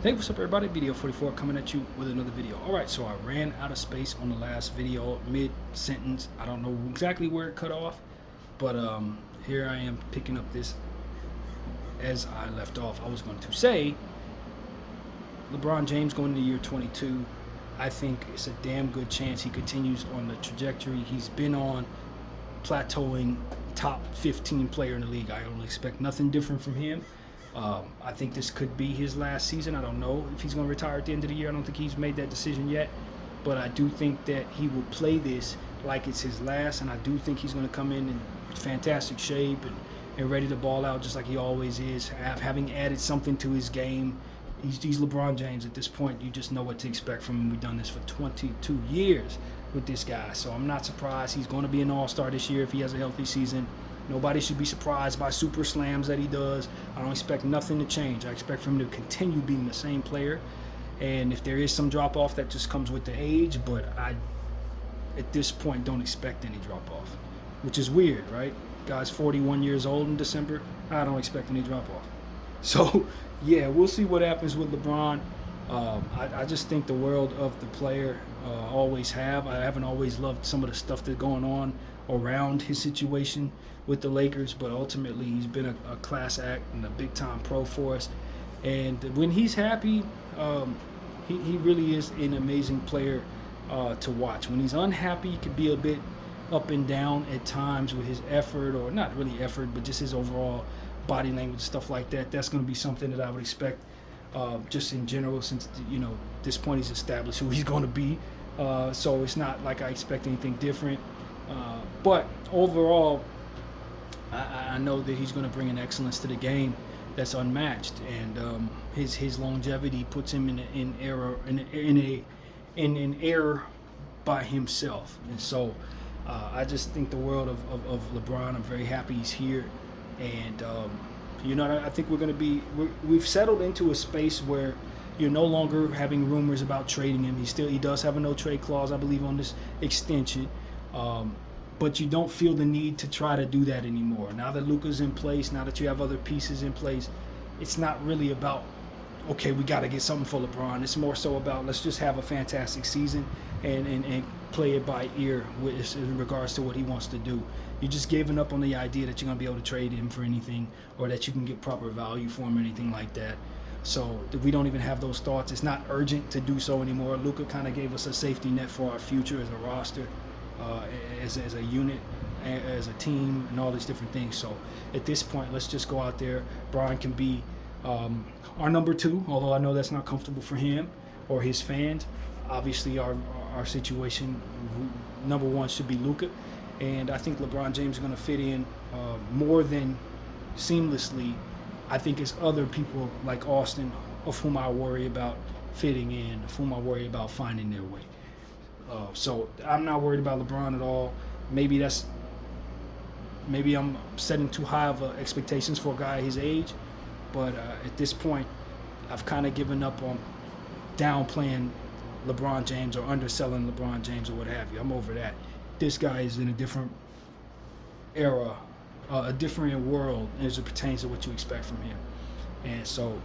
Hey, what's up everybody? Video 44 coming at you with another video. Alright, so I ran out of space on the last video, mid-sentence. I don't know exactly where it cut off, but here I am picking up this as I left off. I was going to say, LeBron James going into year 22, I think it's a damn good chance he continues on the trajectory he's been on, plateauing top 15 player in the league. I don't expect nothing different from him. I think this could be his last season. I don't know if he's going to retire at the end of the year. I don't think he's made that decision yet. But I do think that he will play this like it's his last. And I do think he's going to come in fantastic shape and ready to ball out just like he always is. Having added something to his game. He's LeBron James at this point. You just know what to expect from him. We've done this for 22 years with this guy. So I'm not surprised. He's going to be an all-star this year if he has a healthy season. Nobody should be surprised by super slams that he does. I don't expect nothing to change. I expect for him to continue being the same player. And if there is some drop-off, that just comes with the age. But I, at this point, don't expect any drop-off, which is weird, right? Guy's 41 years old in December. I don't expect any drop-off. So, yeah, we'll see what happens with LeBron. I just think the world of the player, always have. I haven't always loved some of the stuff that's going on around his situation with the Lakers, but ultimately he's been a class act and a big-time pro for us. And when he's happy, he really is an amazing player to watch. When he's unhappy, he could be a bit up and down at times with his effort, or not really effort, but just his overall body language, stuff like that. That's going to be something that I would expect just in general, since, you know, at this point he's established who he's going to be. So it's not like I expect anything different. But overall, I know that he's going to bring an excellence to the game that's unmatched, and his longevity puts him in an era by himself. And so I just think the world of LeBron. I'm very happy he's here, and you know, I think we've settled into a space where you're no longer having rumors about trading him. He does have a no trade clause, I believe, on this extension. But you don't feel the need to try to do that anymore. Now that Luka's in place, now that you have other pieces in place, it's not really about, okay, we got to get something for LeBron. It's more so about, let's just have a fantastic season and play it by ear in regards to what he wants to do. You're just giving up on the idea that you're going to be able to trade him for anything, or that you can get proper value for him or anything like that. So we don't even have those thoughts. It's not urgent to do so anymore. Luka kind of gave us a safety net for our future as a roster. As a unit, as a team, and all these different things. So at this point, let's just go out there. Brian can be our number two, although I know that's not comfortable for him or his fans. Obviously, our situation, number one should be Luka, and I think LeBron James is going to fit in more than seamlessly. I think it's other people like Austin, of whom I worry about fitting in, of whom I worry about finding their way. So I'm not worried about LeBron at all. Maybe I'm setting too high of expectations for a guy his age, but at this point, I've kind of given up on downplaying LeBron James or underselling LeBron James or what have you. I'm over that. This guy is in a different era, a different world as it pertains to what you expect from him. And so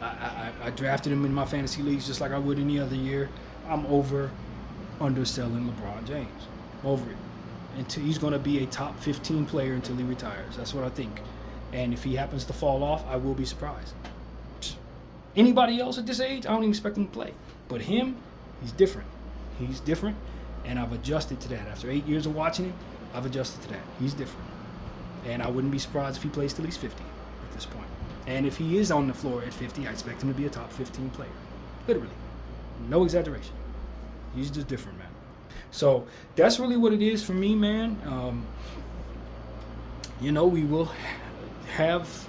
I drafted him in my fantasy leagues just like I would any other year. I'm over underselling LeBron James. Over it. Until he's going to be a top 15 player until he retires. That's what I think. And if he happens to fall off, I will be surprised. Anybody else at this age, I don't even expect him to play. But him, he's different. He's different, and I've adjusted to that. After 8 years of watching him, I've adjusted to that. He's different. And I wouldn't be surprised if he plays till he's 50 at this point. And if he is on the floor at 50, I expect him to be a top 15 player. Literally. No exaggeration. He's just different, man. So that's really what it is for me, man. You know, we will have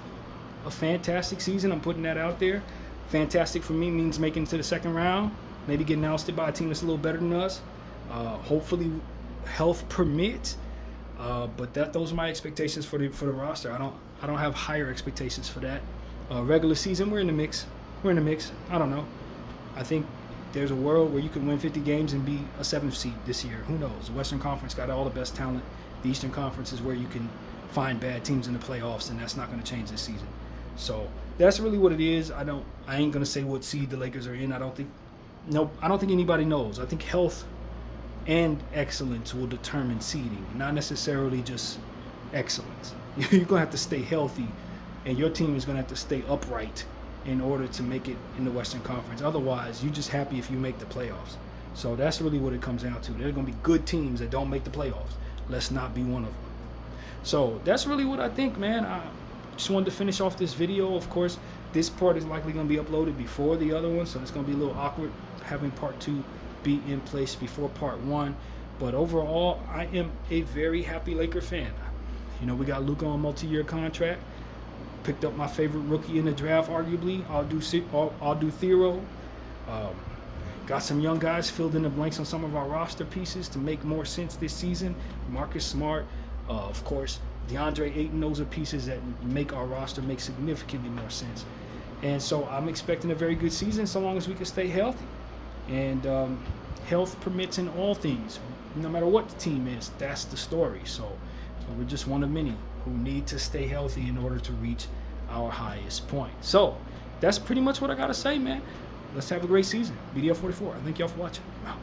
a fantastic season. I'm putting that out there. Fantastic for me means making it to the second round, maybe getting ousted by a team that's a little better than us. Hopefully, health permits. But those are my expectations for the roster. I don't have higher expectations for that. Regular season, we're in the mix. I don't know. I think there's a world where you can win 50 games and be a 7th seed this year. Who knows? The Western Conference got all the best talent. The Eastern Conference is where you can find bad teams in the playoffs, and that's not going to change this season. So that's really what it is. I ain't gonna say what seed the Lakers are in. I don't think anybody knows. I think health and excellence will determine seeding, not necessarily just excellence. You're gonna have to stay healthy, and your team is gonna have to stay upright in order to make it in the Western Conference. Otherwise, you're just happy if you make the playoffs. So that's really what it comes down to. There are gonna be good teams that don't make the playoffs. Let's not be one of them. So that's really what I think, man. I just wanted to finish off this video. Of course, this part is likely going to be uploaded before the other one, so it's going to be a little awkward having part 2 be in place before part 1. But overall, I am a very happy Laker fan. You know, we got Luka on a multi-year contract. Picked up my favorite rookie in the draft, arguably. I'll do Thero. Got some young guys filled in the blanks on some of our roster pieces to make more sense this season. Marcus Smart, of course, DeAndre Ayton. Those are pieces that make our roster make significantly more sense. And so I'm expecting a very good season so long as we can stay healthy. And health permits in all things. No matter what the team is, that's the story. So we're just one of many who need to stay healthy in order to reach our highest point. So that's pretty much what I got to say, man. Let's have a great season. BDF44. Thank y'all for watching. I'm out.